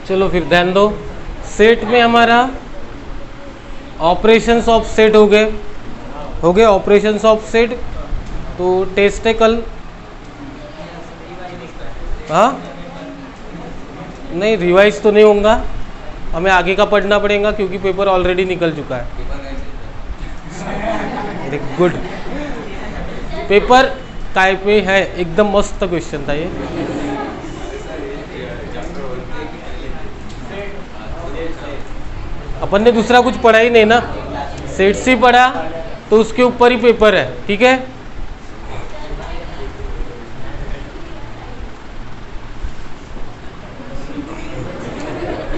चलो फिर ध्यान दो, सेट में हमारा ऑपरेशंस ऑफ सेट हो गए ऑपरेशंस ऑफ सेट। तो टेस्टिकल, हाँ नहीं रिवाइज तो नहीं होगा, हमें आगे का पढ़ना पड़ेगा क्योंकि पेपर ऑलरेडी निकल चुका है। गुड, पेपर काय पे है, एकदम मस्त क्वेश्चन था ये। अपन ने दूसरा कुछ पढ़ा ही नहीं ना, सेट्स ही पढ़ा, तो उसके ऊपर ही पेपर है, ठीक है।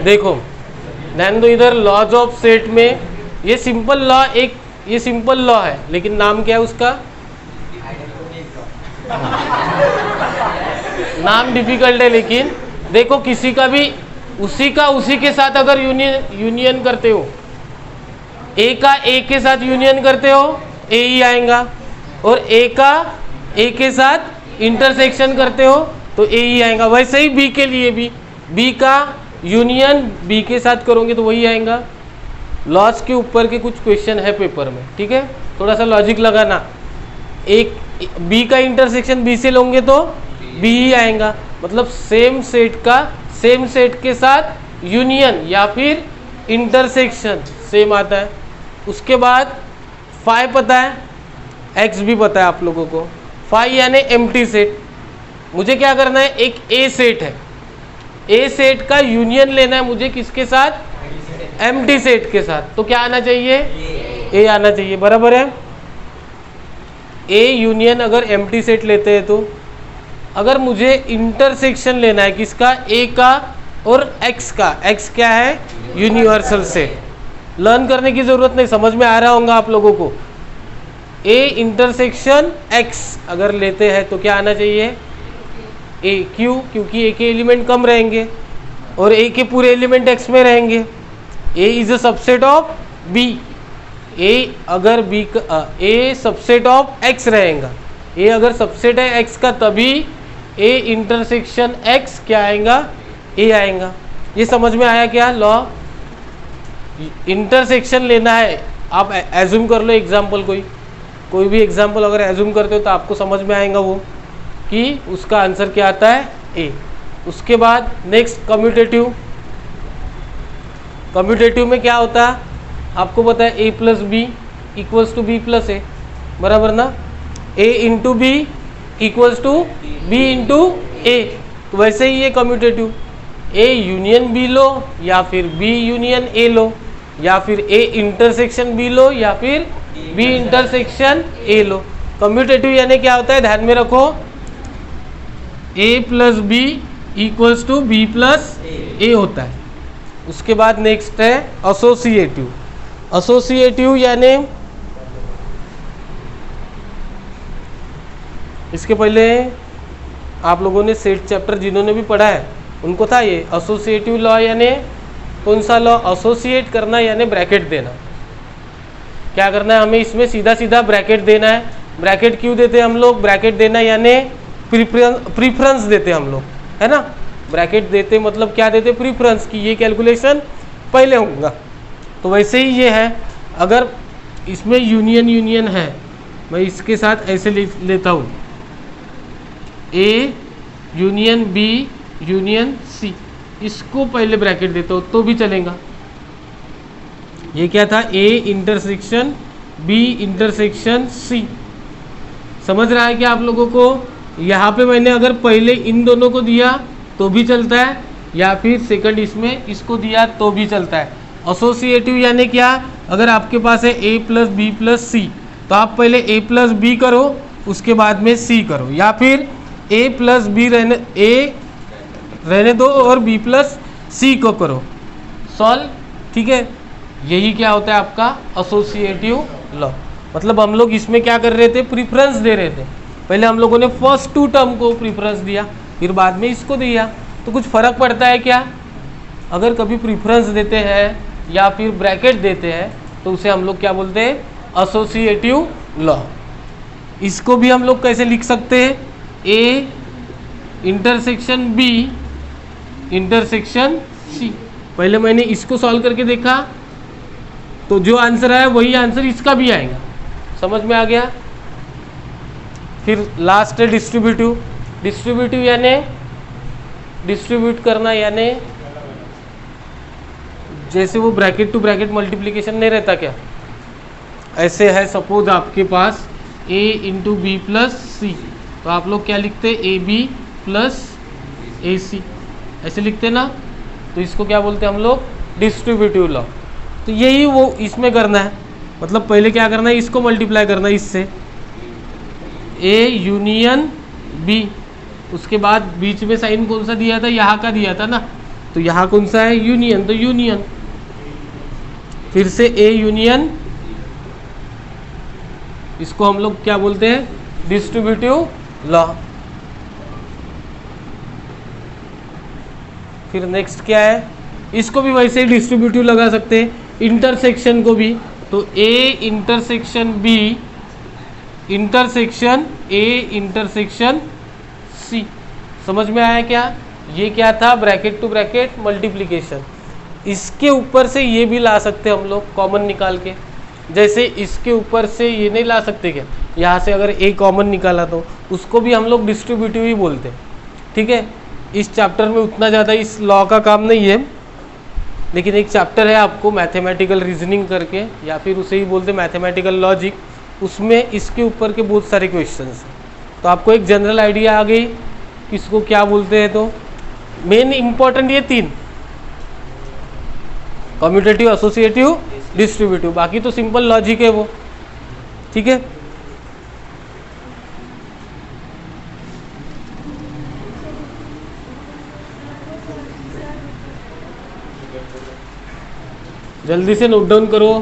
देखो ध्यान दो, इधर लॉज ऑफ सेट में ये सिंपल लॉ, ये सिंपल लॉ है, लेकिन नाम क्या है उसका, नाम डिफिकल्ट है। लेकिन देखो किसी का भी उसी के साथ अगर यूनियन करते हो, ए का ए के साथ यूनियन करते हो, ए ही आएगा, और ए का ए के साथ इंटरसेक्शन करते हो तो ए ही आएगा। वैसे ही बी के लिए भी, बी का यूनियन बी के साथ करोगे तो वही आएगा। लॉज के ऊपर के कुछ क्वेश्चन है पेपर में, ठीक है, थोड़ा सा लॉजिक लगाना। एक बी का इंटरसेक्शन बी से लोगे तो बी ही आएगा, मतलब सेम सेट के साथ यूनियन या फिर इंटरसेक्शन सेम आता है। उसके बाद फाई पता है, एक्स भी पता है आप लोगों को। फाई यानी एम्प्टी सेट। मुझे क्या करना है, एक ए सेट है, ए सेट का यूनियन लेना है मुझे, किसके साथ, एम्प्टी सेट के साथ। तो क्या आना चाहिए, ए आना चाहिए, बराबर है। ए यूनियन अगर एम्प्टी सेट लेते हैं तो, अगर मुझे इंटरसेक्शन लेना है किसका, ए का और एक्स का, एक्स क्या है, यूनिवर्सल सेट। लर्न करने की जरूरत नहीं, समझ में आ रहा होगा आप लोगों को। ए इंटरसेक्शन एक्स अगर लेते हैं तो क्या आना चाहिए, ए। क्यों, क्योंकि ए के एलिमेंट कम रहेंगे और ए के पूरे एलिमेंट एक्स में रहेंगे। A is a subset of B, A अगर बी का ए सबसेट ऑफ एक्स रहेगा, ए अगर सबसेट है एक्स का, तभी ए इंटरसेक्शन एक्स क्या आएगा, ए आएगा। ये समझ में आया क्या लॉ। इंटरसेक्शन लेना है, आप एज्यूम कर लो एग्जाम्पल, कोई भी एग्जाम्पल अगर एज्यूम करते हो तो आपको समझ में आएगा वो कि उसका आंसर क्या आता है, ए। उसके बाद नेक्स्ट कम्यूटेटिव में क्या होता है आपको पता है, A plus B equals to B plus A, बराबर ना। A into B equals to B into A. तो वैसे ही ये कम्यूटेटिव, ए यूनियन बी लो या फिर बी यूनियन ए लो, या फिर ए इंटरसेक्शन बी लो या फिर बी इंटरसेक्शन ए लो। कम्यूटेटिव यानी क्या होता है, ध्यान में रखो, A plus B equals to B plus A होता है। उसके बाद नेक्स्ट है एसोसिएटिव यानी, इसके पहले आप लोगों ने सेट चैप्टर जिन्होंने भी पढ़ा है उनको था ये एसोसिएटिव लॉ, यानी कौन सा लॉ, एसोसिएट करना यानी ब्रैकेट देना। क्या करना है हमें, इसमें सीधा सीधा ब्रैकेट देना है। ब्रैकेट क्यों देते हैं हम लोग, ब्रैकेट देना यानी प्रीफरेंस देते हम लोग, है ना। ब्रैकेट देते मतलब क्या देते, प्रीफरेंस की ये कैलकुलेशन पहले होगा। तो वैसे ही ये है, अगर इसमें यूनियन है, मैं इसके साथ ऐसे लेता हूँ, A union B union C, इसको पहले ब्रैकेट देता हूँ तो भी चलेगा। ये क्या था, A intersection B intersection C. समझ रहा है क्या आप लोगों को। यहाँ पे मैंने अगर पहले इन दोनों को दिया तो भी चलता है, या फिर सेकंड इसमें इसको दिया तो भी चलता है। एसोसिएटिव यानी क्या, अगर आपके पास है ए प्लस बी प्लस सी, तो आप पहले ए प्लस बी करो, उसके बाद में सी करो, या फिर ए प्लस बी रहने दो और बी प्लस सी को करो, सॉल्व, ठीक है। यही क्या होता है आपका एसोसिएटिव लॉ। मतलब हम लोग इसमें क्या कर रहे थे, प्रीफरेंस दे रहे थे। पहले हम लोगों ने फर्स्ट टू टर्म को प्रीफरेंस दिया, फिर बाद में इसको दिया, तो कुछ फ़र्क पड़ता है क्या। अगर कभी प्रीफरेंस देते हैं या फिर ब्रैकेट देते हैं तो उसे हम लोग क्या बोलते हैं, एसोसिएटिव लॉ। इसको भी हम लोग कैसे लिख सकते हैं, A intersection B intersection C. पहले मैंने इसको सॉल्व करके देखा तो जो आंसर आया वही आंसर इसका भी आएगा। समझ में आ गया? फिर लास्ट है डिस्ट्रीब्यूटिव। डिस्ट्रीब्यूटिव यानी डिस्ट्रीब्यूट करना, यानी जैसे वो ब्रैकेट टू ब्रैकेट मल्टीप्लिकेशन नहीं रहता क्या, ऐसे है। सपोज आपके पास a इंटू बी प्लस सी, तो आप लोग क्या लिखते हैं, ए बी प्लस ए सी, ऐसे लिखते ना। तो इसको क्या बोलते हैं हम लोग, डिस्ट्रीब्यूटिव लॉ। तो यही वो इसमें करना है, मतलब पहले क्या करना है, इसको मल्टीप्लाई करना है इससे, ए यूनियन बी, उसके बाद बीच में साइन कौन सा दिया था, यहाँ का दिया था ना, तो यहाँ कौन सा है, यूनियन, तो यूनियन, फिर से ए यूनियन, इसको हम लोग क्या बोलते हैं, डिस्ट्रीब्यूटिव लॉ। फिर नेक्स्ट क्या है, इसको भी वैसे ही डिस्ट्रीब्यूटिव लगा सकते हैं, इंटरसेक्शन को भी। तो A intersection B intersection A intersection C. समझ में आया क्या? ये क्या था, ब्रैकेट टू ब्रैकेट मल्टीप्लिकेशन। इसके ऊपर से ये भी ला सकते हम लोग कॉमन निकाल के, जैसे इसके ऊपर से ये नहीं ला सकते क्या, यहाँ से अगर ए कॉमन निकाला तो उसको भी हम लोग डिस्ट्रीब्यूटिव ही बोलते हैं। ठीक है, इस चैप्टर में उतना ज़्यादा इस लॉ का काम नहीं है, लेकिन एक चैप्टर है आपको मैथमेटिकल रीजनिंग करके, या फिर उसे ही बोलते मैथमेटिकल लॉजिक, उसमें इसके ऊपर के बहुत सारे क्वेश्चंस हैं। तो आपको एक जनरल आइडिया आ गई किसको क्या बोलते हैं। तो मेन इंपॉर्टेंट ये तीन, कम्यूटेटिव, एसोसिएटिव, डिस्ट्रीब्यूटिव, बाकी तो सिंपल लॉजिक है वो। ठीक है, जल्दी से नोट डाउन करो।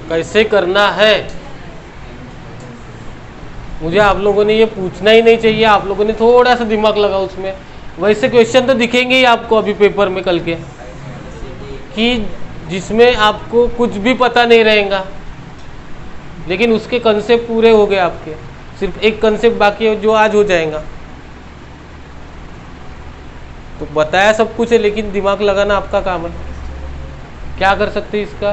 कैसे करना है मुझे आप लोगों ने ये पूछना ही नहीं चाहिए, आप लोगों ने थोड़ा सा दिमाग लगा उसमें। वैसे क्वेश्चन तो दिखेंगे ही आपको अभी पेपर में कल के, कि जिसमें आपको कुछ भी पता नहीं रहेगा, लेकिन उसके कंसेप्ट पूरे हो गए आपके। सिर्फ एक कंसेप्ट बाकी है जो आज हो जाएगा। तो बताया सब कुछ है, लेकिन दिमाग लगाना आपका काम है। क्या कर सकते हैं इसका?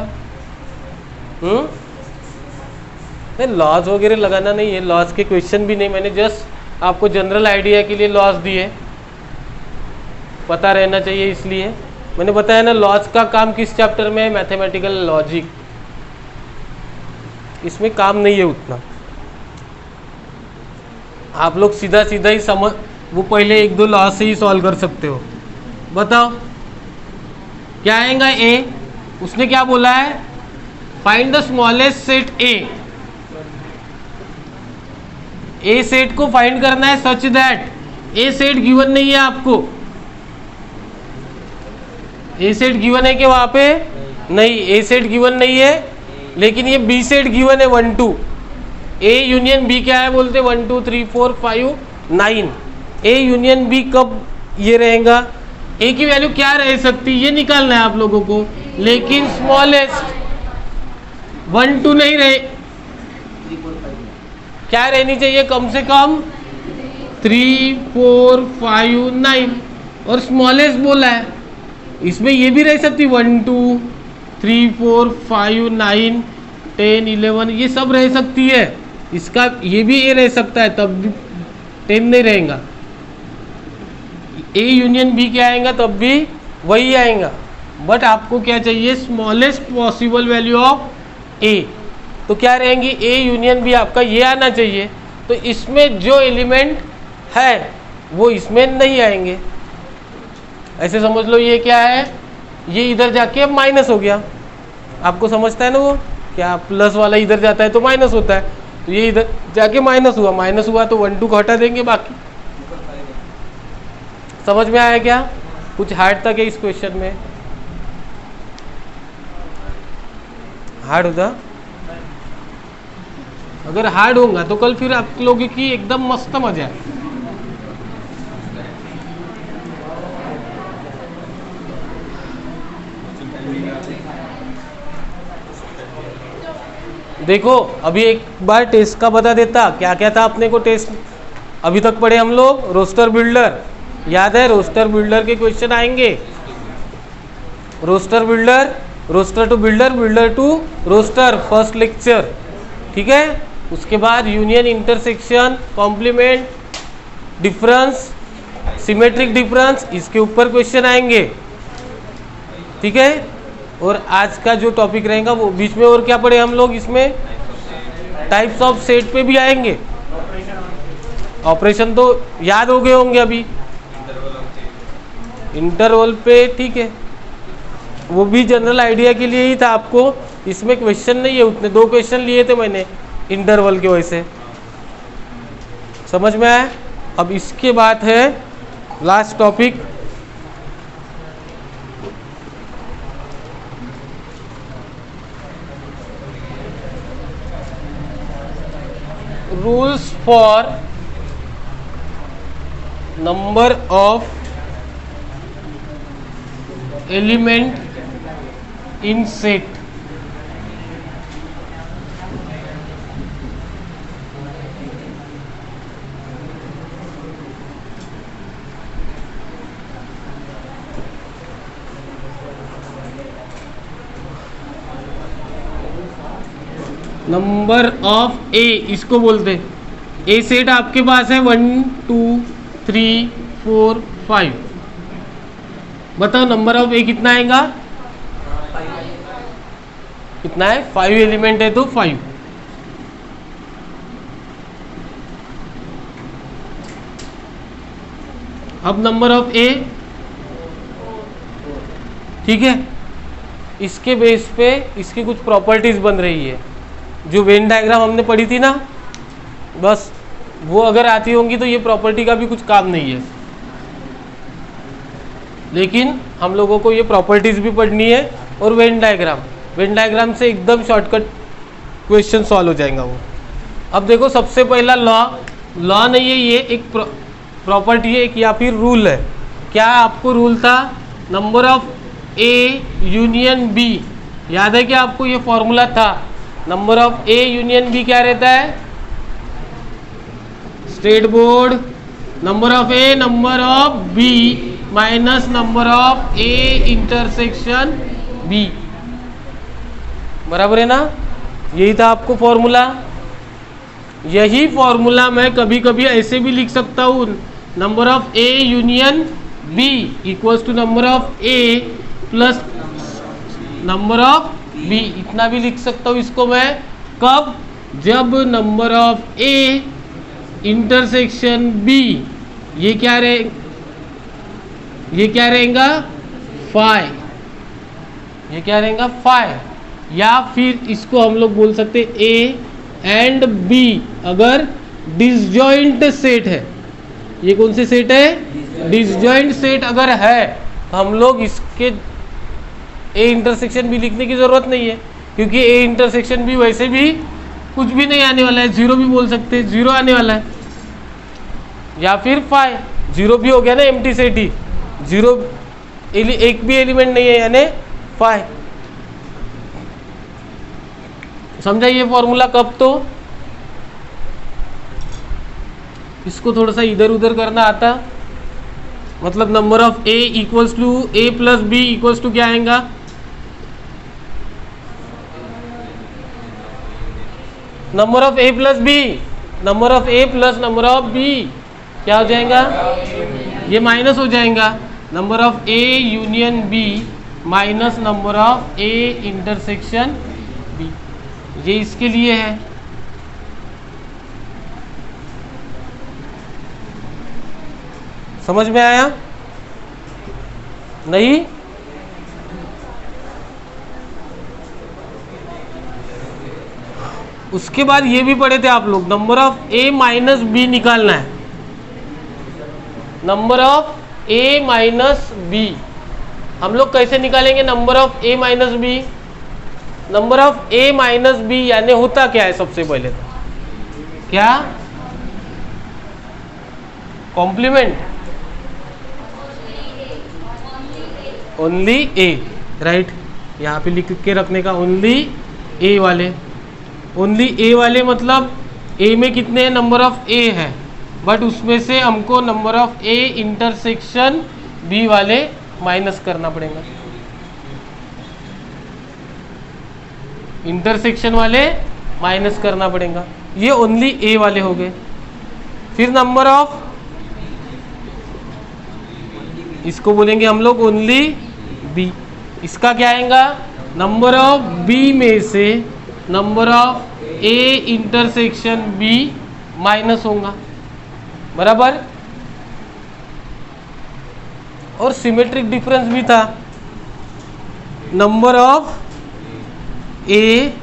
नहीं, लॉज वगैरह लगाना नहीं है, लॉज के क्वेश्चन भी नहीं, मैंने जस्ट आपको जनरल आइडिया के लिए लॉज दिए, पता रहना चाहिए इसलिए मैंने बताया ना। लॉज का काम किस चैप्टर में है? Mathematical logic. इसमें काम नहीं है उतना, आप लोग सीधा सीधा ही समझ, वो पहले एक दो लॉज से ही सॉल्व कर सकते हो। बताओ क्या आएगा? ए, उसने क्या बोला है? Find the smallest set A. A set को फाइंड करना है such that A set given नहीं है आपको। ए सेट गिवन है कि वहां पे नहीं, ए सेट गिवन नहीं है, लेकिन ये बी सेट गिवन है 1 2। ए यूनियन बी क्या है बोलते? 1 2 3 4 5 9। ए यूनियन बी कब ये रहेगा? ए की वैल्यू क्या रह सकती है ये निकालना है आप लोगों को, लेकिन स्मॉलेस्ट 1 2 नहीं रहे, क्या रहनी चाहिए? कम से कम 3 4 5 9, और स्मॉलेस्ट बोला है, इसमें ये भी रह सकती 1 2 3 4 5 9 10 11, ये सब रह सकती है। इसका ये भी ए रह सकता है, तब भी 10 नहीं रहेगा। ए यूनियन बी क्या आएगा? तब भी वही आएगा, बट आपको क्या चाहिए? स्मॉलेस्ट पॉसिबल वैल्यू ऑफ ए। तो क्या रहेंगी? ए यूनियन बी आपका ये आना चाहिए। तो इसमें जो एलिमेंट है वो इसमें नहीं आएंगे। ऐसे समझ लो ये क्या है? ये इधर जाके माइनस हो गया, आपको समझता है ना वो क्या? प्लस वाला इधर जाता है तो माइनस होता है, तो ये इधर जाके माइनस हुआ, माइनस हुआ तो 1 2 को हटा देंगे, बाकी समझ में आया क्या? कुछ हार्ड तक है इस क्वेश्चन में? हार्ड होता? अगर हार्ड होगा तो कल फिर आप लोगों की एकदम मस्त मजा है। देखो अभी एक बार टेस्ट का बता देता, क्या क्या था अपने को टेस्ट अभी तक पढ़े हम लोग? रोस्टर बिल्डर, याद है? रोस्टर बिल्डर के क्वेश्चन आएंगे। Roster builder, roster to builder, builder to roster, first lecture, ठीक है। उसके बाद union, intersection, complement, difference, symmetric difference, इसके ऊपर क्वेश्चन आएंगे, ठीक है। और आज का जो टॉपिक रहेगा वो बीच में और क्या पढ़े हम लोग? इसमें टाइप्स ऑफ सेट पे भी आएंगे। ऑपरेशन तो याद हो गए होंगे अभी, इंटरवल पे, ठीक है। वो भी जनरल आइडिया के लिए ही था आपको, इसमें क्वेश्चन नहीं है उतने, 2 क्वेश्चन लिए थे मैंने इंटरवल के वजह से, समझ में आया। अब इसके बाद है last topic, rules for number of element in set। Number of A इसको बोलते हैं। ए सेट आपके पास है 1 2 3 4 5, बताओ नंबर ऑफ ए कितना आएगा? कितना है? 5 एलिमेंट है तो 5। अब नंबर ऑफ ए, ठीक है। इसके बेस पे इसकी कुछ प्रॉपर्टीज बन रही है, जो वेन डायग्राम हमने पढ़ी थी ना, बस वो अगर आती होंगी तो ये प्रॉपर्टी का भी कुछ काम नहीं है, लेकिन हम लोगों को ये प्रॉपर्टीज भी पढ़नी है और वेन डायग्राम से एकदम शॉर्टकट क्वेश्चन सॉल्व हो जाएगा वो। अब देखो सबसे पहला लॉ नहीं है, ये एक प्रॉपर्टी है, एक या फिर रूल है। क्या आपको रूल था? Number of A union B, याद है क्या आपको? ये फॉर्मूला था, number of A union B क्या रहता है? State board, number of A, number of B minus number of A intersection B, बराबर है ना। यही था आपको फॉर्मूला। यही फॉर्मूला मैं कभी कभी ऐसे भी लिख सकता हूँ, number of A union B equals to number of A plus number of B, इतना भी लिख सकता हूँ इसको मैं। कब? जब number of A intersection B ये क्या रहेगा फाई, ये क्या रहेगा फाई। या फिर इसको हम लोग बोल सकते ए एंड बी अगर डिसजॉइंट सेट है। ये कौन से सेट है? डिसजॉइंट सेट अगर है तो हम लोग इसके ए इंटरसेक्शन बी लिखने की जरूरत नहीं है, क्योंकि ए इंटरसेक्शन बी वैसे भी कुछ भी नहीं आने वाला है, जीरो भी बोल सकते हैं, जीरो आने वाला है। या फिर फाई, जीरो भी हो गया ना, एम्प्टी सेट ही, जीरो एक भी एलिमेंट नहीं है यानी फाई। समझा ये फॉर्मूला कब? तो इसको थोड़ा सा इधर उधर करना आता, मतलब number of A equals to A plus B equals to क्या आएगा? Number of A plus B, number of A plus number of B क्या हो जाएगा? ये माइनस हो जाएगा, number of A union B minus number of A intersection B. ये इसके लिए है। समझ में आया? नहीं? उसके बाद ये भी पढ़े थे आप लोग, number of A minus B निकालना है। Number of A minus B हम लोग कैसे निकालेंगे? Number of A minus B, number of A minus B यानी होता क्या है? सबसे पहले तो क्या? Complement, only A, right. यहाँ पे लिख के रखने का ओनली ए वाले, ओनली ए वाले मतलब ए में कितने नंबर ऑफ ए है, बट उसमें से हमको number of A intersection B वाले माइनस करना पड़ेगा। इंटरसेक्शन वाले माइनस करना पड़ेगा, ये ओनली ए वाले हो गए। फिर नंबर ऑफ, इसको बोलेंगे हम लोग ओनली बी। इसका क्या आएगा? नंबर ऑफ बी में से number of A intersection B minus होगा, बराबर। और सिमेट्रिक डिफरेंस भी था, number of A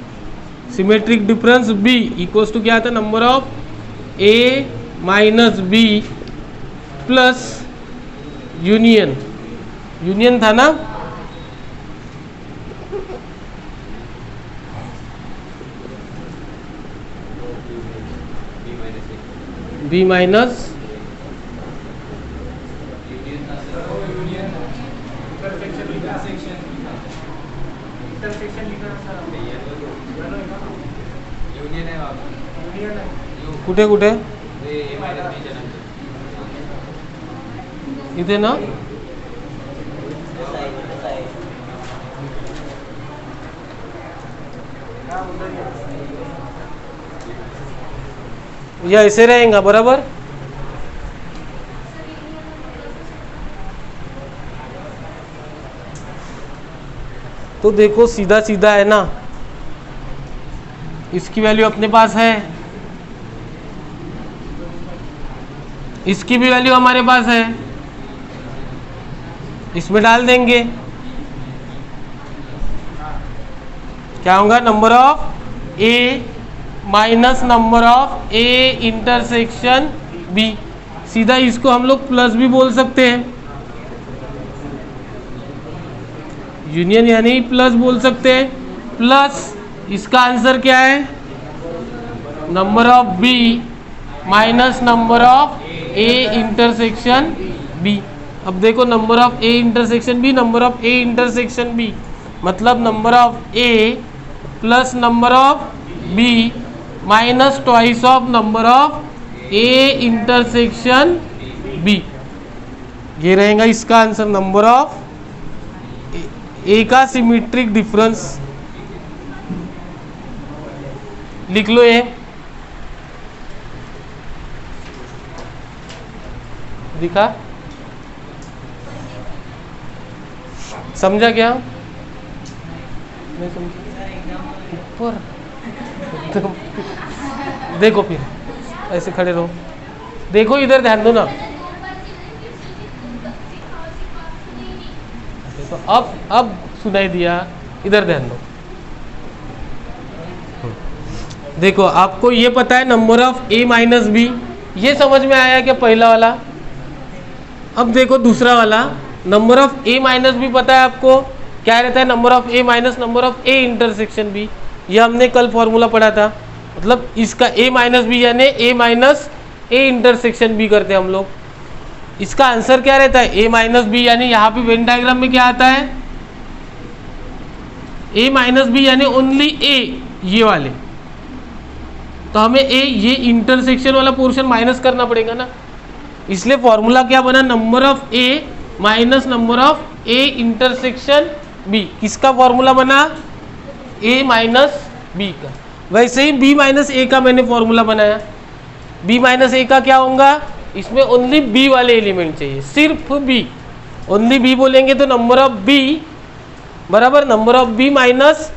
symmetric difference B equals to क्या था? Number of A minus B plus union, union था ना। बी माइनस कुठे कुठे इथे ना, या ऐसे रहेगा, बराबर। तो देखो सीधा सीधा है ना, इसकी वैल्यू अपने पास है, इसकी भी वैल्यू हमारे पास है, इसमें डाल देंगे, क्या होगा? Number of A minus number of A intersection B. सीधा इसको हम लोग प्लस भी बोल सकते हैं, यूनियन यानी प्लस बोल सकते हैं। प्लस इसका आंसर क्या है? Number of B minus number of A intersection B. अब देखो number of A intersection B, number of A intersection B मतलब number of A plus number of B minus twice of number of A intersection B, ये रहेगा इसका answer. Number of ए का symmetric difference लिख लो। ये दिखा, समझा क्या? नहीं समझा? ऊपर देखो, फिर ऐसे खड़े रहो, देखो इधर ध्यान दो ना। तो अब सुनाई दिया, इधर ध्यान दो। देखो आपको ये पता है number of A minus B, ये समझ में आया क्या पहला वाला? अब देखो दूसरा वाला, number of A minus B पता है आपको क्या रहता है? Number of A minus number of A intersection B, ये हमने कल फॉर्मूला पढ़ा था। मतलब इसका ए माइनस बी यानी A minus A intersection B करते हैं हम लोग। इसका आंसर क्या रहता है? ए माइनस बी, यानी यहाँ पे वेन डायग्राम में क्या आता है? ए माइनस बी यानी ओनली ए, ये वाले। तो हमें ए ये इंटरसेक्शन वाला पोर्शन माइनस करना पड़ेगा ना, इसलिए फॉर्मूला क्या बना? Number of A minus number of A intersection B. किसका फॉर्मूला बना? ए माइनस बी का। वैसे ही बी माइनस ए का मैंने फॉर्मूला बनाया। बी माइनस ए का क्या होगा? इसमें ओनली बी वाले एलिमेंट चाहिए, सिर्फ बी, ओनली बी बोलेंगे तो नंबर ऑफ बी बराबर number of B minus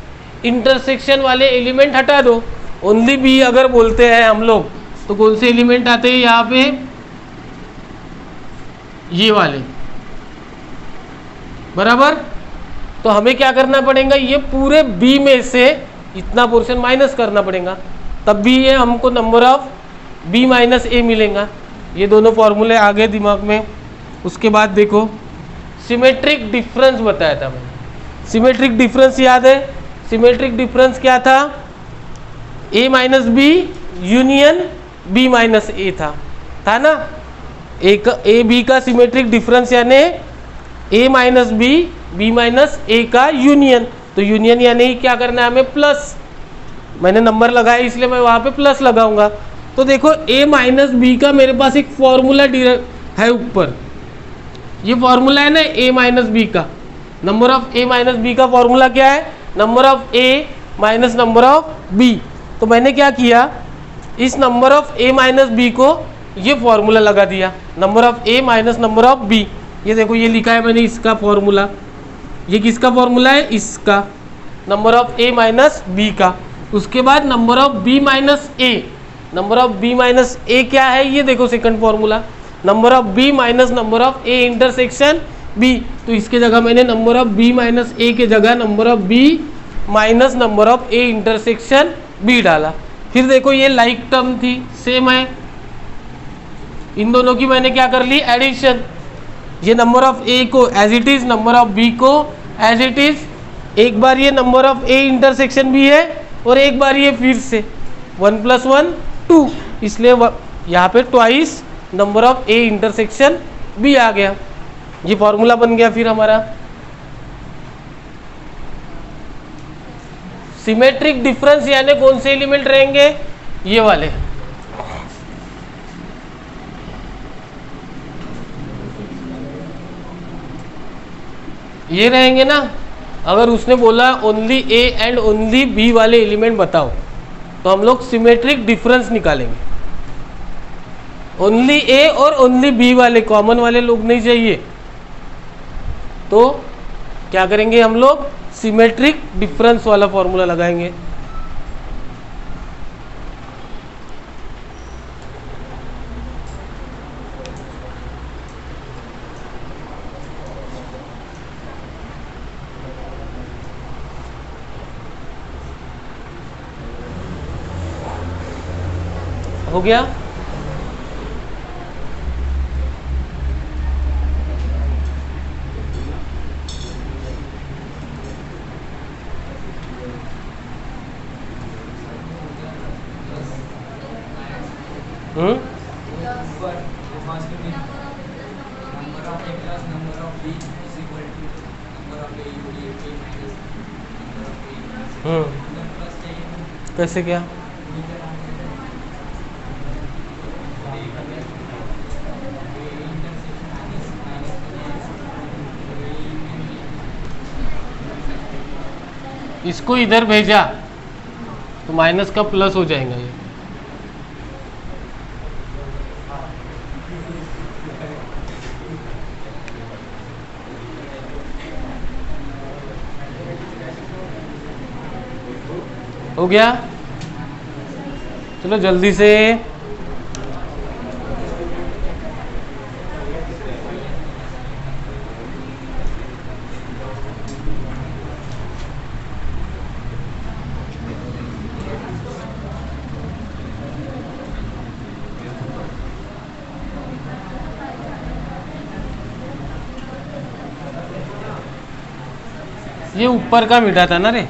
intersection वाले एलिमेंट हटा दो। ओनली बी अगर बोलते हैं हम लोग तो कौन से एलिमेंट आते हैं यहाँ पे? ये वाले, बराबर। तो हमें क्या करना पड़ेगा? ये पूरे बी में से इतना पोर्शन माइनस करना पड़ेगा, तब भी ये हमको नंबर ऑफ बी माइनस ए मिलेगा। ये दोनों फॉर्मूले आ गए दिमाग में। उसके बाद देखो सिमेट्रिक डिफरेंस बताया था मैंने। सिमेट्रिक डिफरेंस याद है? सिमेट्रिक डिफरेंस क्या था? A minus B union B minus A था ना। ए बी का सिमेट्रिक डिफरेंस यानी A minus B B minus A का यूनियन। तो यूनियन यानी क्या करना है हमें? प्लस। मैंने नंबर लगाया इसलिए मैं वहाँ पे प्लस लगाऊंगा। तो देखो ए माइनस बी का मेरे पास एक फॉर्मूला है ऊपर, ये फॉर्मूला है ना ए माइनस बी का। Number of A minus B का फॉर्मूला क्या है? Number of A minus number of B. तो मैंने क्या किया, इस number of A minus B को ये फॉर्मूला लगा दिया, number of A minus number of B. ये देखो ये लिखा है मैंने इसका फॉर्मूला। ये किसका फॉर्मूला है? इसका, number of A minus B का। उसके बाद number of B minus A, number of B minus A क्या है? ये देखो second formula, number of B minus number of A intersection B. तो इसके जगह मैंने number of B minus A के जगह number of B minus number of A intersection B डाला। फिर देखो ये लाइक टर्म थी, सेम है, इन दोनों की मैंने क्या कर ली? एडिशन। ये नंबर ऑफ ए को as it is, number of B को एज इट इज। एक बार ये number of A intersection B है और एक बार ये फिर से 1 + 1 2, इसलिए यहाँ पे twice number of A intersection B आ गया। ये फॉर्मूला बन गया फिर हमारा। सिमेट्रिक डिफरेंस यानी कौन से एलिमेंट रहेंगे? ये वाले। ये रहेंगे ना। अगर उसने बोला only A and only B वाले एलिमेंट बताओ, तो हम लोग सिमेट्रिक डिफरेंस निकालेंगे। ओनली ए और ओनली बी वाले, कॉमन वाले लोग नहीं चाहिए। तो क्या करेंगे हम लोग? सिमेट्रिक डिफरेंस वाला फॉर्मूला लगाएंगे। हो गया? कैसे क्या? इसको इधर भेजा तो माइनस का प्लस हो जाएगा ये। हो गया? चलो जल्दी से। ये ऊपर का मीठा था ना रे।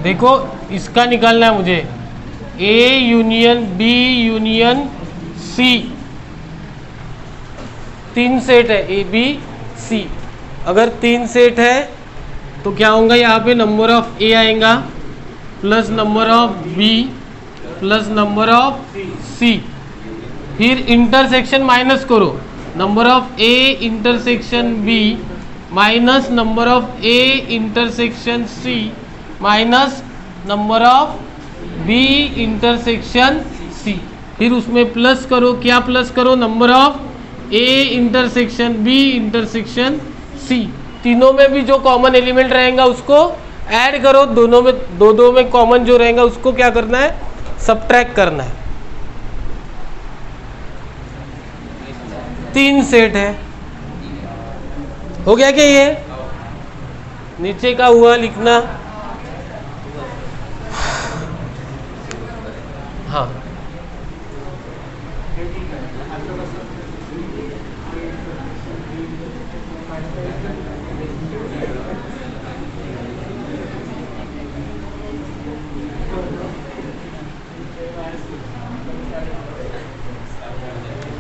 देखो इसका निकालना है मुझे, A union B union C, 3 set है ए बी सी। अगर 3 सेट है तो क्या होगा, यहाँ पे नंबर ऑफ ए आएगा plus number of B plus number of C. फिर इंटरसेक्शन माइनस करो, number of A intersection B minus number of A intersection C minus number of B intersection C. फिर उसमें प्लस करो, क्या plus करो, number of A intersection B intersection C. तीनों में भी जो कॉमन एलिमेंट रहेगा उसको ऐड करो, दोनों में दो में कॉमन जो रहेगा उसको क्या करना है, सबट्रैक्ट करना है। 3 सेट है, हो गया क्या? ये नीचे का हुआ लिखना। हाँ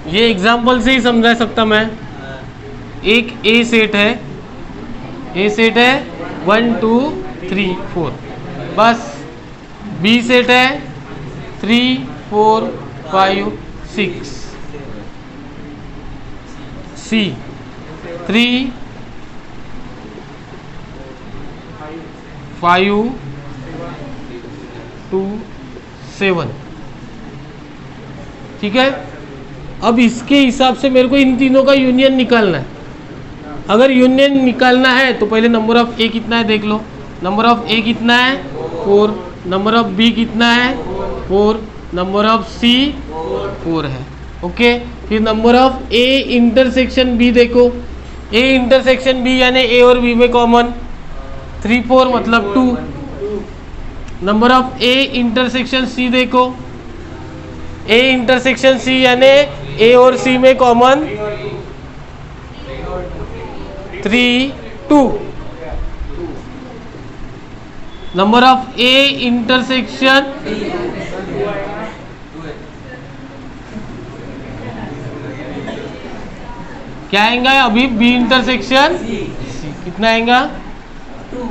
ये एग्जाम्पल से ही समझा सकता मैं। एक ए सेट है, ए सेट है 1 2 3 4, बस। बी सेट है 3 4 5 6, सी 3 5 2 7। ठीक है, अब इसके हिसाब से मेरे को इन तीनों का यूनियन निकालना है। अगर यूनियन निकालना है तो पहले नंबर ऑफ ए कितना है देख लो। नंबर ऑफ ए कितना है 4, नंबर ऑफ बी कितना है 4, नंबर ऑफ सी 4 है। ओके, फिर number of A intersection B देखो, ए इंटरसेक्शन बी यानी ए और बी में कॉमन 3 4 मतलब 2। Number of A intersection C देखो, ए इंटरसेक्शन सी यानी ए और सी में common 3 2। Number of A intersection क्या आएगा अभी, बी इंटरसेक्शन सी कितना आएगा 2।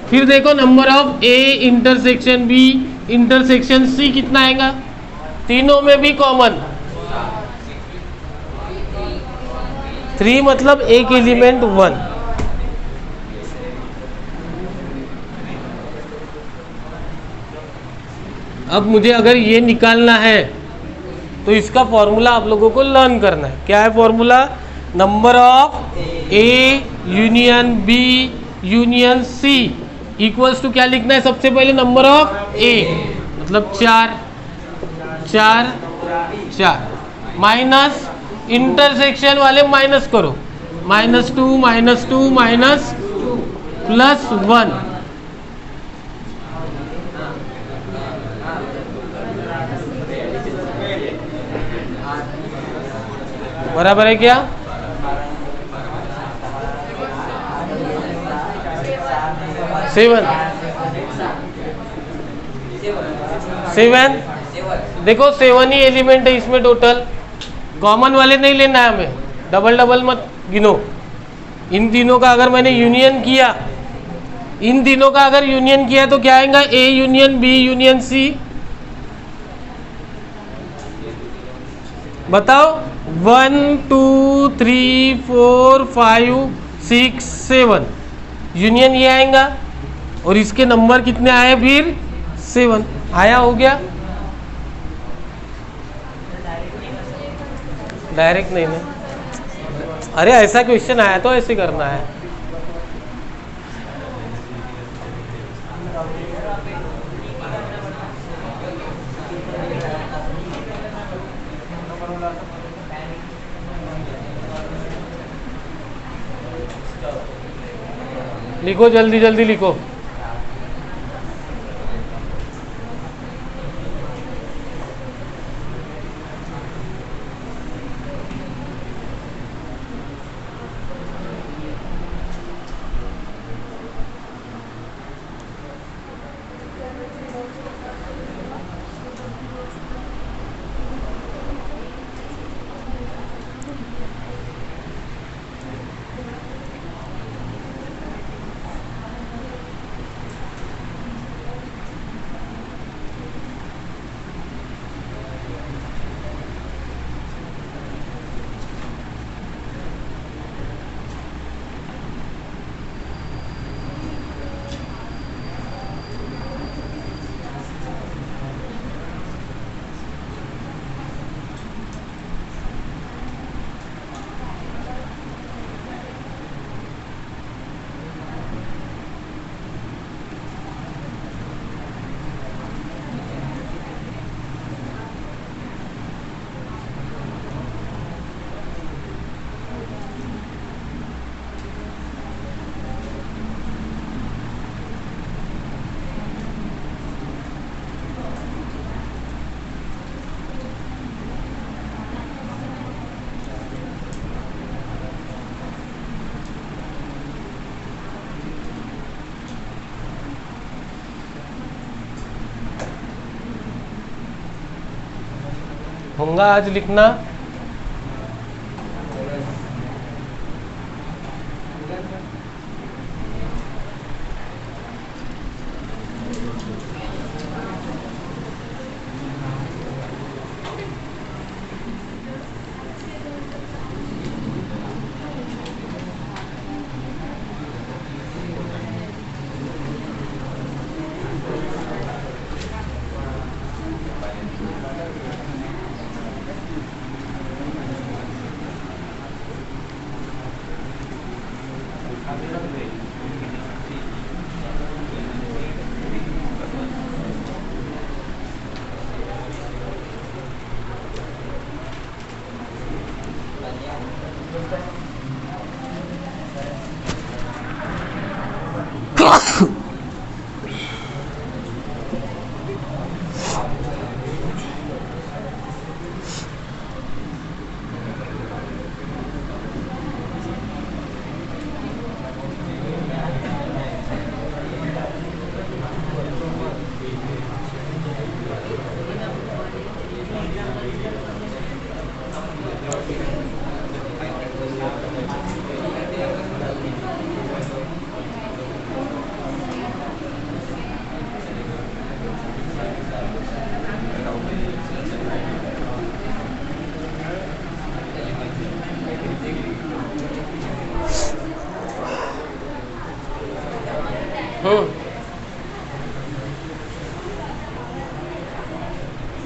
फिर देखो number of A intersection B intersection C कितना आएगा, तीनों में भी कॉमन 3 मतलब एक एलिमेंट 1। अब मुझे अगर ये निकालना है तो इसका फॉर्मूला आप लोगों को लर्न करना है। क्या है formula, number of A union B union C equals to क्या लिखना है, सबसे पहले नंबर ऑफ ए मतलब 4 4 4 माइनस इंटरसेक्शन वाले माइनस करो, -2 -2 माइनस +1 बराबर है क्या? सेवन देखो 7 ही एलिमेंट है इसमें टोटल, कॉमन वाले नहीं लेना है हमें, डबल डबल मत गिनो। इन तीनों का अगर मैंने यूनियन किया, इन तीनों का अगर यूनियन किया तो क्या आएगा? A union B union C. बताओ 1 2 3 4 5 6 7 यूनियन ये आएगा, और इसके नंबर कितने आए फिर? 7 आया, हो गया। डायरेक्ट नहीं ना, अरे ऐसा क्वेश्चन आया तो ऐसे करना है। लिखो जल्दी जल्दी लिखो। होगा आज लिखना।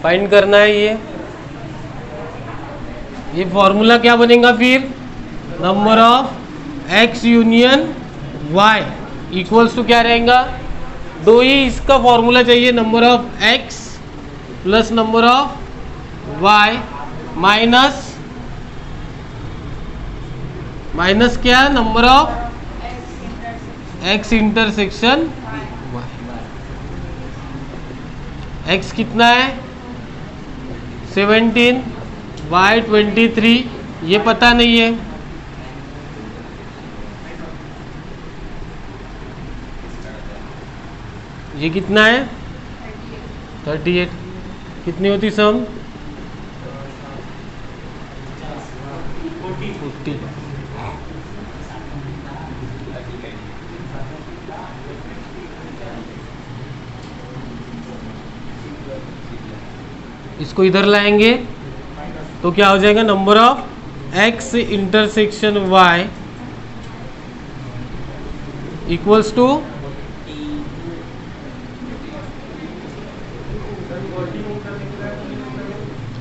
फाइंड करना है ये फॉर्मूला क्या बनेगा फिर? Number of X union Y equals to क्या रहेगा? दो ही इसका फॉर्मूला चाहिए, number of X plus number of Y minus क्या, number of X intersection Y. X कितना है 17, वाई 23, ये पता नहीं है। ये कितना है 38, कितनी होती सम 40। इसको इधर लाएंगे तो क्या हो जाएगा, number of X intersection Y equals to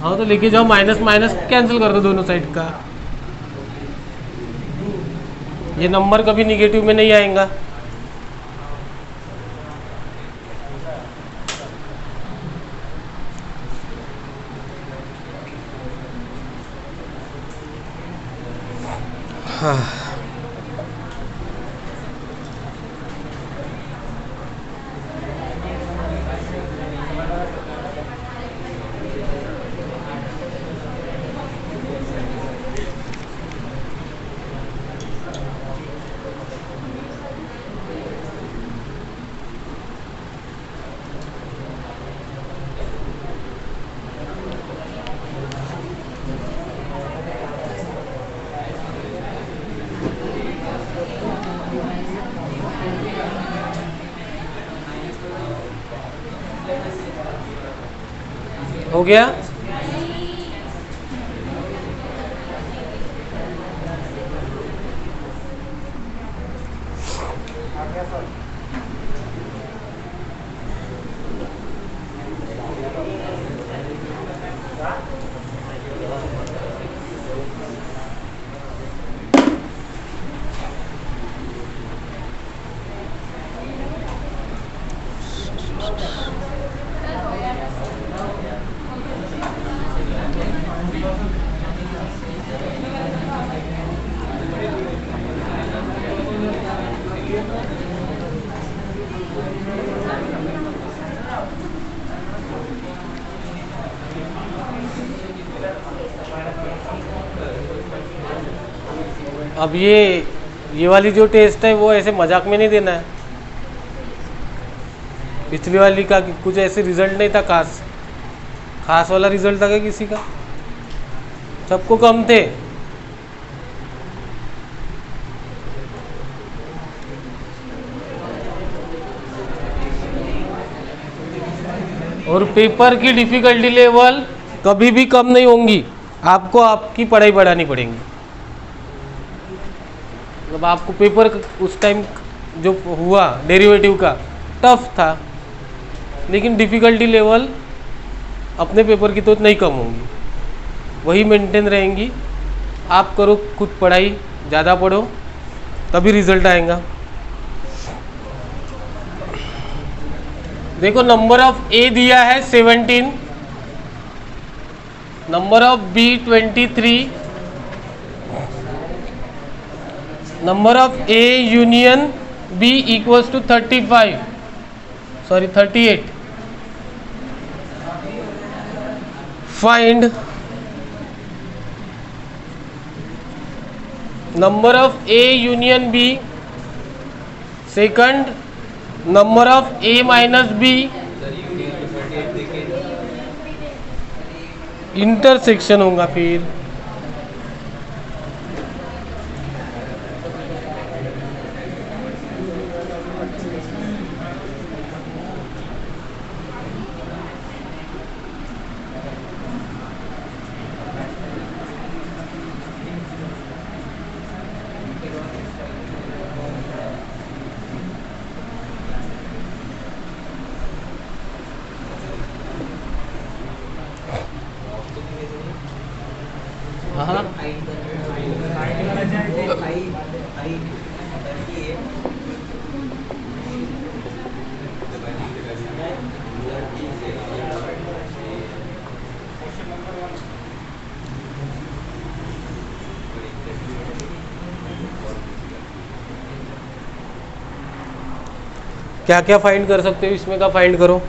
हाँ तो लेके जाओ, माइनस माइनस कैंसिल कर दो दोनों साइड का। ये नंबर कभी निगेटिव में नहीं आएगा। हाँ हो गया। अब ये वाली जो टेस्ट है वो ऐसे मजाक में नहीं देना है। पिछली वाली का कुछ ऐसे रिजल्ट नहीं था, खास वाला रिजल्ट था क्या किसी का, सबको कम थे। और पेपर की डिफिकल्टी लेवल कभी भी कम नहीं होंगी, आपको आपकी पढ़ाई बढ़ानी पड़ेगी। मतलब आपको पेपर उस टाइम जो हुआ डेरिवेटिव का टफ था, लेकिन डिफ़िकल्टी लेवल अपने पेपर की तो नहीं कम होंगी, वही मेंटेन रहेंगी। आप करो खुद पढ़ाई, ज़्यादा पढ़ो तभी रिजल्ट आएगा। देखो नंबर ऑफ ए दिया है 17, number of B 23, number of A union B equals to 38। Find number of A union B, second number of A minus B, intersection होगा फिर। क्या क्या फाइंड कर सकते हो इसमें का फाइंड करो।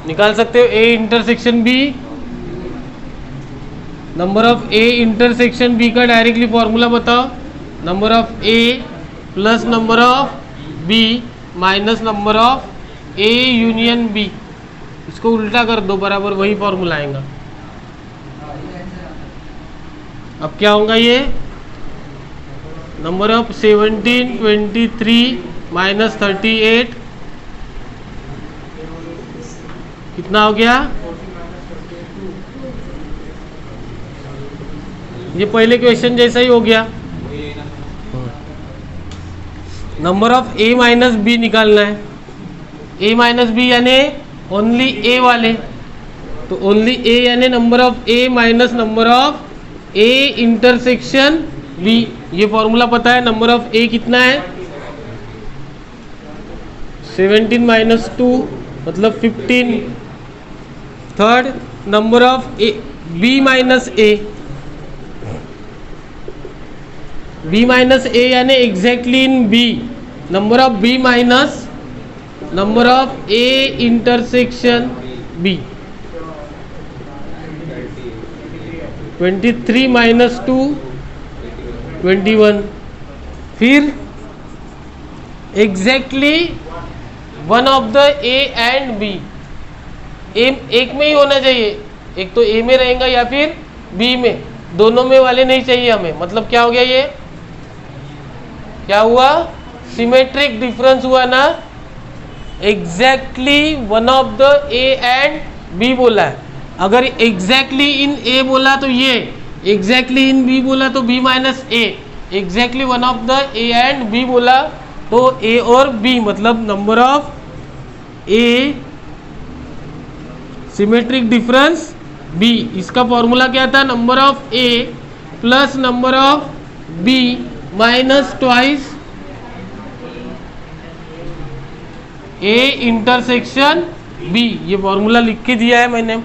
निकाल सकते हो A intersection B, number of A intersection B का डायरेक्टली फॉर्मूला बताओ। Number of A plus number of B minus number of A union B, इसको उल्टा कर दो, बराबर वही फॉर्मूला आएगा। अब क्या होगा ये, नंबर ऑफ 17 23 माइनस 38 कितना हो गया, ये पहले क्वेश्चन जैसा ही हो गया। Number of A minus B निकालना है। ए माइनस बी यानी ओनली ए वाले, तो ओनली ए यानी number of A minus number of A intersection B, ये फॉर्मूला पता है। नंबर ऑफ ए कितना है 17 माइनस 2 मतलब 15। Third number of A B minus A, B minus A यानी exactly in B, number of B minus number of A intersection B. 23 minus 2 21। फिर exactly one of the A and B, एक में ही होना चाहिए, एक तो ए में रहेगा या फिर बी में, दोनों में वाले नहीं चाहिए हमें। मतलब क्या हो गया, ये क्या हुआ, सिमेट्रिक डिफरेंस हुआ ना। Exactly one of the A and B बोला है, अगर एग्जैक्टली इन ए बोला तो ये, एग्जैक्टली इन बी बोला तो B minus A, exactly one of the A and B बोला तो ए और बी, मतलब number of A symmetric difference B. इसका फॉर्मूला क्या था, number of A plus number of B minus twice A intersection B. ये formula लिख के दिया है मैंने,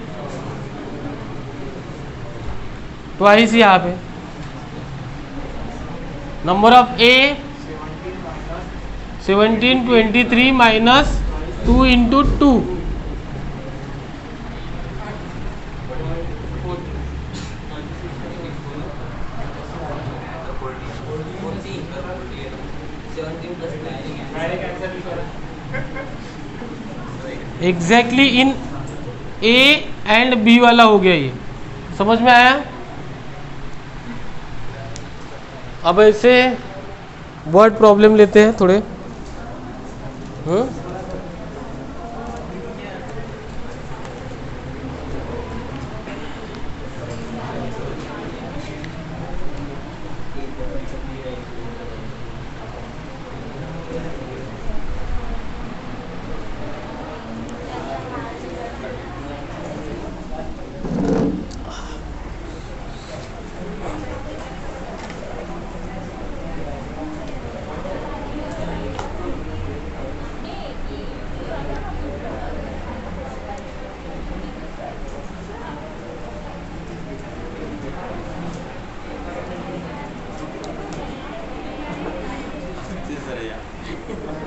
ट्वाइस यहाँ पे। Number of A 17 23 minus 2 into 2, exactly in A and B वाला हो गया, ये समझ में आया। अब ऐसे वर्ड प्रॉब्लम लेते हैं थोड़े।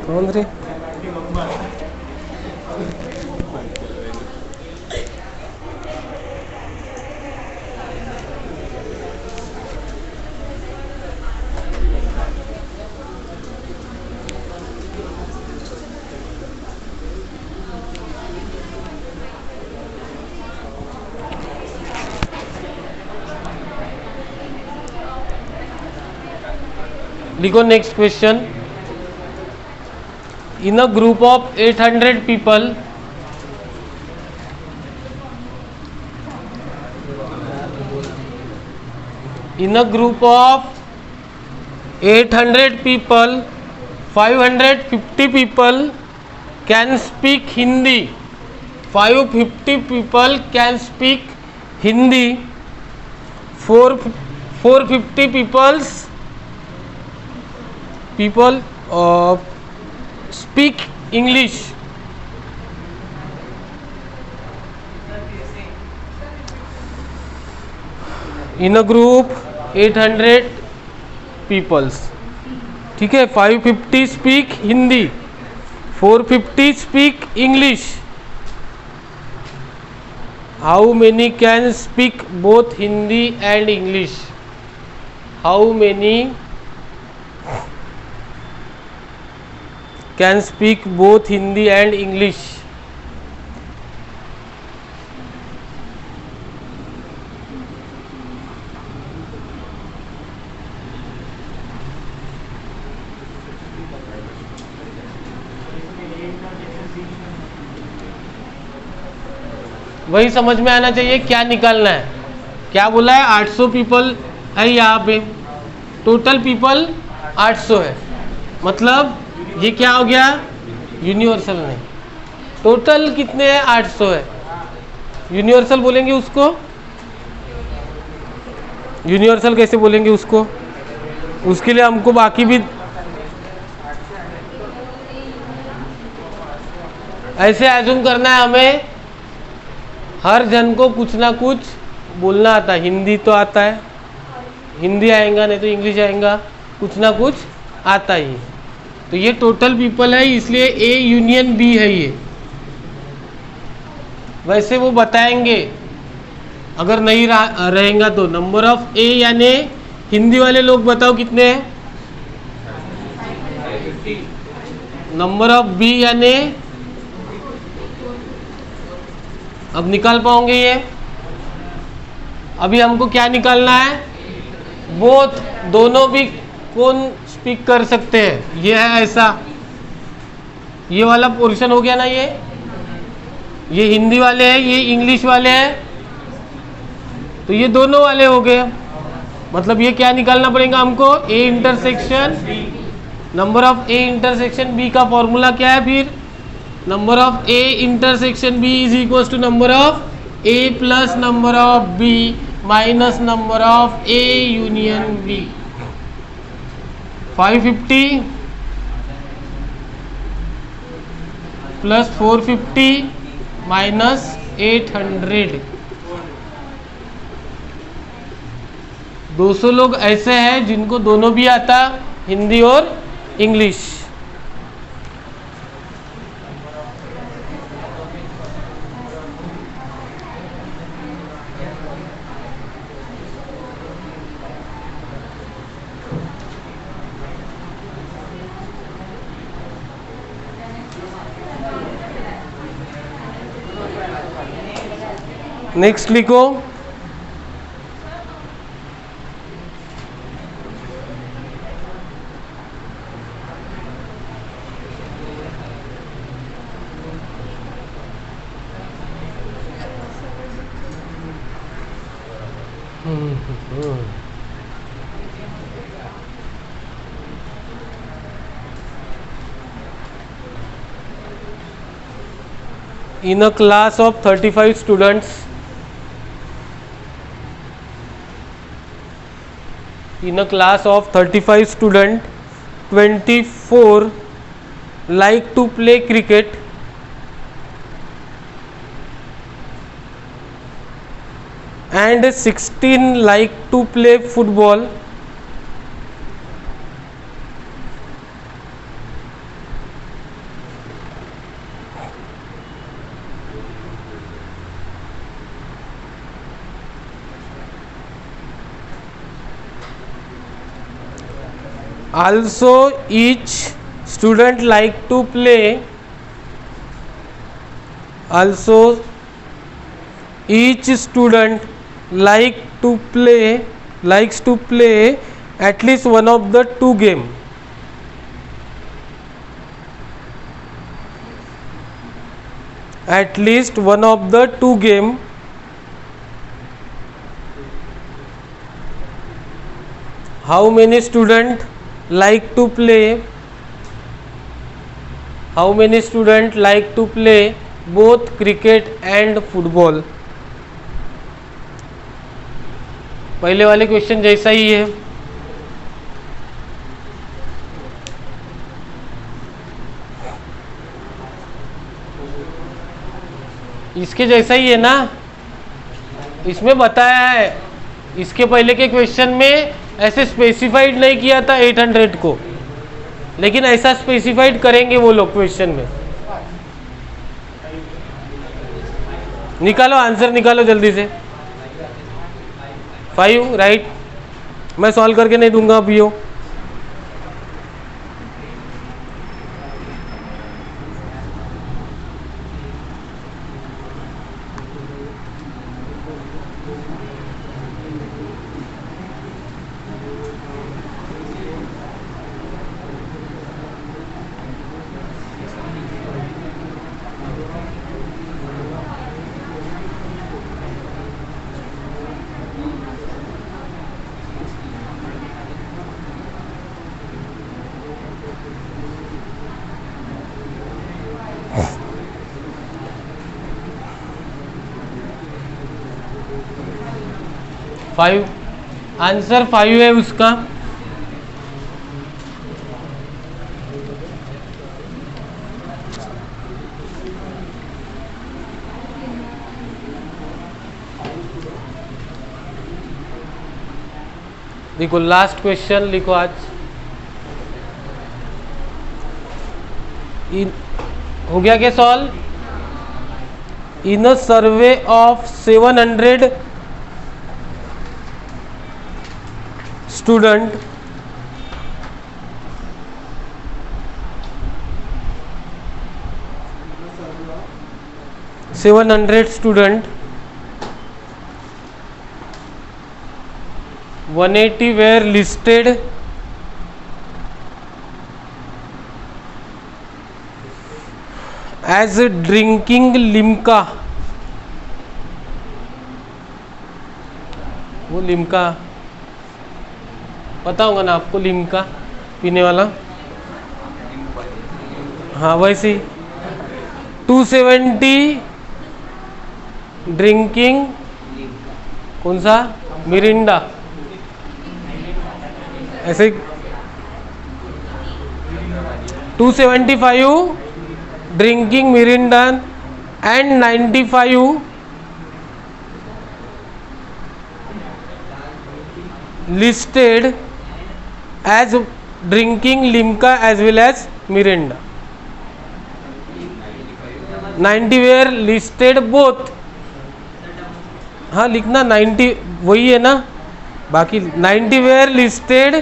कौन रे, लिखो next question. In a group of 800 people, in a group of 800 people, 550 people can speak Hindi. 550 people can speak Hindi. 450 people speak English. In a group 800 peoples. ठीक है, 550 speak Hindi, 450 speak English. How many can speak both Hindi and English? How many can speak both Hindi and English? वही समझ में आना चाहिए क्या निकालना है। क्या बोला है? 800 पीपल है यहाँ पे, टोटल पीपल 800 है, मतलब ये क्या हो गया? यूनिवर्सल नहीं। टोटल कितने हैं? 800 है। यूनिवर्सल बोलेंगे उसको, यूनिवर्सल कैसे बोलेंगे उसको? उसके लिए हमको बाकी भी ऐसे एज्यूम करना है, हमें हर जन को कुछ ना कुछ बोलना आता है। हिंदी तो आता है, हिंदी आएगा, नहीं तो इंग्लिश आएगा, कुछ ना कुछ आता ही। तो ये टोटल पीपल है, इसलिए ए यूनियन बी है ये। वैसे वो बताएंगे अगर नहीं रहेगा तो। नंबर ऑफ ए यानी हिंदी वाले लोग बताओ कितने हैं? नंबर ऑफ बी यानी अब निकाल पाओगे ये? अभी हमको क्या निकालना है? बोथ, दोनों भी कौन स्पीक कर सकते हैं, ये है ऐसा। ये वाला पोर्शन हो गया ना, ये हिंदी वाले हैं, ये इंग्लिश वाले हैं, तो ये दोनों वाले हो गए। मतलब ये क्या निकालना पड़ेगा हमको? A intersection, number of A intersection B का फॉर्मूला क्या है फिर? Number of A intersection B is equal to number of A plus number of B minus number of A union B. 550 plus 450 minus 800। 200 लोग ऐसे हैं जिनको दोनों भी आता, हिंदी और इंग्लिश। नेक्स्ट लिखो, in a class of 35 students, in a class of 35 students, 24 like to play cricket and 16 like to play football. Also each student like to play, also each student likes to play at least one of the two game. At least one of the two game. How many students like to play? How many students like to play both cricket and football? पहले वाले question जैसा ही है। इसके जैसा ही है ना, इसमें बताया है। इसके पहले के क्वेश्चन में ऐसे स्पेसिफाइड नहीं किया था 800 को, लेकिन ऐसा स्पेसिफाइड करेंगे वो लोग क्वेश्चन में। निकालो आंसर, निकालो जल्दी से। 5 राइट। मैं सॉल्व करके नहीं दूंगा अभी हो। फाइव, आंसर 5 है उसका। देखो लास्ट क्वेश्चन लिखो आज। हो गया क्या solve? In a survey of 700 student, student, 180 were listed as drinking Limca. वो लिम्का पता होगा ना आपको, लिम्का पीने वाला। हाँ वैसे 270 ड्रिंकिंग कौन सा, मिरिंडा, ऐसे 275 drinking Mirinda and 95 listed as drinking limca as well as mirinda। 90 were listed both। हाँ लिखना 90 वही है ना, बाकी 90 were listed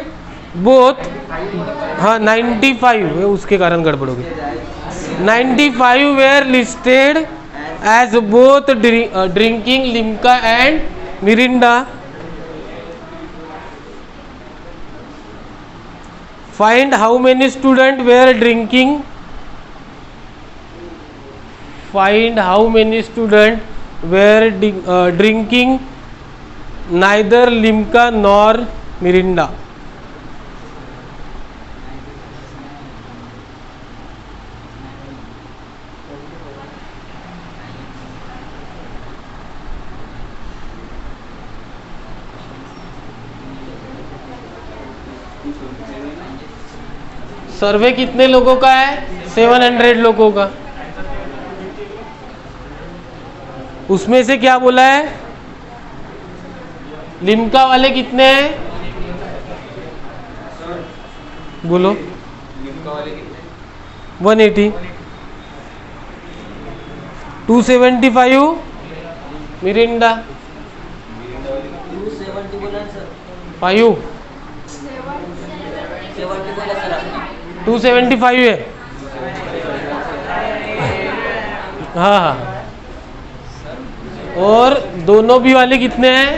both। हाँ 95 है, उसके कारण गड़बड़ हो गई। 95 were listed as both drinking limca and mirinda। Find how many students were drinking। Find how many students were drinking neither limca nor mirinda। सर्वे कितने लोगों का है? 700 लोगों का। उसमें से क्या बोला है? लिम्का वाले कितने हैं? बोलो। 180। 275 मिरिंडा। 5 275 है। हाँ हाँ। और दोनों भी वाले कितने हैं?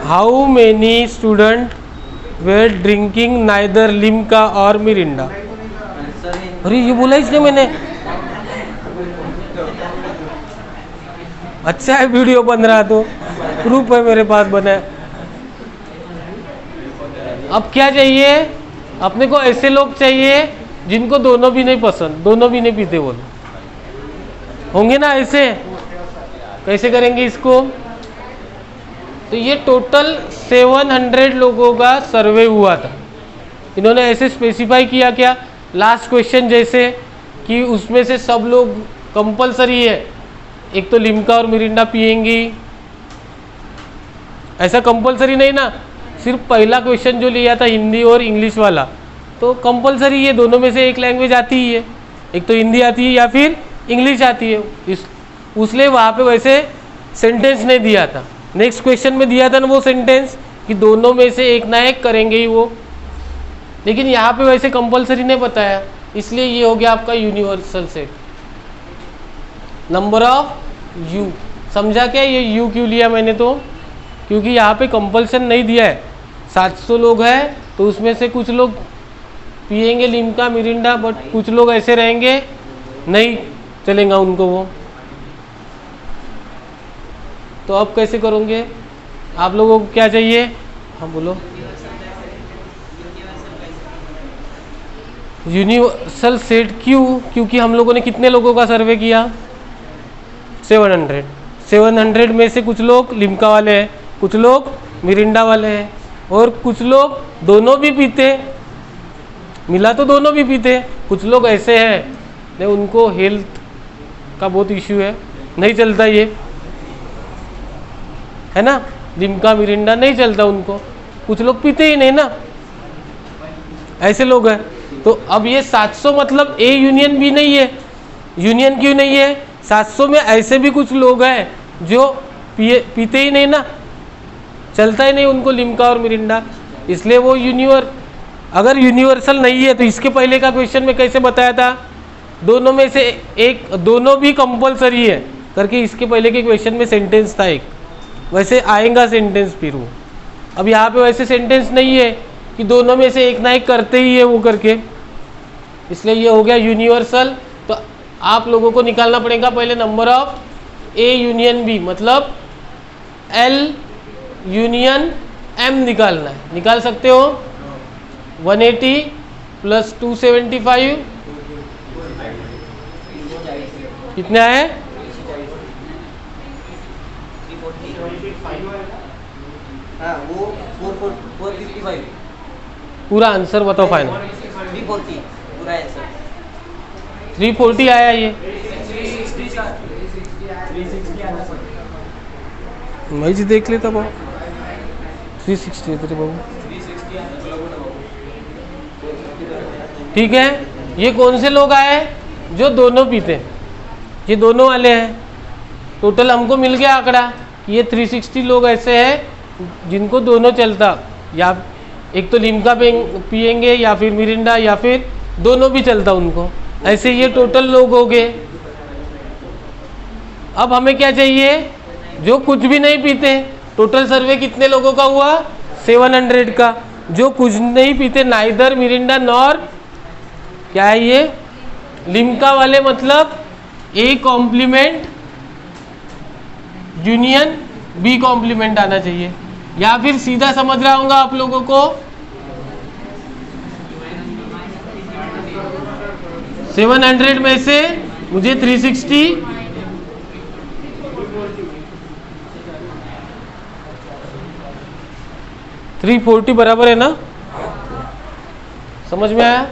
How many student were drinking neither Limca और मिरिंडा। अरे ये बोला इसलिए मैंने। अच्छा है वीडियो बन रहा, तो प्रूफ है मेरे पास बना है। अब क्या चाहिए अपने को? ऐसे लोग चाहिए जिनको दोनों भी नहीं पसंद, दोनों भी नहीं पीते वो लोग। होंगे ना ऐसे? कैसे करेंगे इसको? तो ये टोटल 700 लोगों का सर्वे हुआ था। इन्होंने ऐसे स्पेसिफाई किया क्या, लास्ट क्वेश्चन जैसे कि उसमें से सब लोग कंपलसरी है, एक तो लिम्का और मिरिंडा पिएंगी, ऐसा कंपलसरी नहीं ना। सिर्फ पहला क्वेश्चन जो लिया था हिंदी और इंग्लिश वाला, तो कंपलसरी है, दोनों में से एक लैंग्वेज आती ही है, एक तो हिंदी आती है या फिर इंग्लिश आती है। इसलिए वहाँ पे वैसे सेंटेंस नहीं दिया था। नेक्स्ट क्वेश्चन में दिया था ना वो सेंटेंस कि दोनों में से एक ना एक करेंगे ही वो, लेकिन यहाँ पे वैसे कंपलसरी नहीं बताया, इसलिए ये हो गया आपका universal set. Number of you, समझा क्या ये यू क्यों लिया मैंने? तो क्योंकि यहाँ पे कंपल्सन नहीं दिया है। 700 लोग हैं तो उसमें से कुछ लोग पिएंगे लिम्का मिरिंडा, बट कुछ लोग ऐसे रहेंगे नहीं चलेगा उनको वो। तो अब कैसे करोगे? आप लोगों को क्या चाहिए? हाँ बोलो। यूनिवर्सल सेट क्यों? क्योंकि हम लोगों ने कितने लोगों का सर्वे किया? 700 में से कुछ लोग लिम्का वाले हैं, कुछ लोग मिरिंडा वाले हैं, और कुछ लोग दोनों भी पीते, मिला तो दोनों भी पीते। कुछ लोग ऐसे हैं नहीं, उनको हेल्थ का बहुत इश्यू है, नहीं चलता ये, है ना, लिम्का मिरिंडा नहीं चलता उनको, कुछ लोग पीते ही नहीं ना, ऐसे लोग हैं। तो अब ये 700 मतलब ए यूनियन भी नहीं है। यूनियन क्यों नहीं है? 700 में ऐसे भी कुछ लोग हैं जो पीते ही नहीं ना, चलता ही नहीं उनको लिम्का और मिरिंडा, इसलिए वो अगर यूनिवर्सल नहीं है तो इसके पहले का क्वेश्चन में कैसे बताया था? दोनों में से एक, दोनों भी कंपलसरी है करके इसके पहले के क्वेश्चन में सेंटेंस था एक, वैसे आएगा सेंटेंस फिर वो। अब यहाँ पे वैसे सेंटेंस नहीं है कि दोनों में से एक ना एक करते ही है वो करके, इसलिए ये हो गया यूनिवर्सल। तो आप लोगों को निकालना पड़ेगा पहले number of A union B, मतलब एल यूनियन एम निकालना है। निकाल सकते हो? 180 प्लस 275 कितने आए? वो 455 पूरा आंसर बताओ फाइनल। 340 पूरा आंसर 340 आया ये। 360 आना सर। मैं जी देख लेता बाबू, 360 है तेरे बाबू। ठीक है, ये कौन से लोग आए? जो दोनों पीते, ये दोनों वाले हैं। टोटल हमको मिल गया आंकड़ा, ये 360 लोग ऐसे हैं जिनको दोनों चलता, या एक तो लिम्का पिएंगे या फिर मिरिंडा या फिर दोनों भी चलता उनको, ऐसे ये टोटल लोग हो गए। अब हमें क्या चाहिए? जो कुछ भी नहीं पीते। टोटल सर्वे कितने लोगों का हुआ? 700 का। जो कुछ नहीं पीते, नाइदर मिरिंडा नॉर क्या है ये लिम्का वाले, मतलब A complement union B complement आना चाहिए, या फिर सीधा समझ रहा होगा आप लोगों को 700 में से मुझे 340 बराबर है ना? समझ में आया?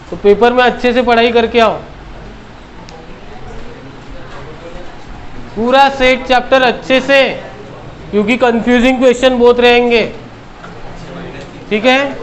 तो पेपर में अच्छे से पढ़ाई करके आओ, पूरा सेट चैप्टर अच्छे से, क्योंकि कंफ्यूजिंग क्वेश्चन बहुत रहेंगे। ठीक है?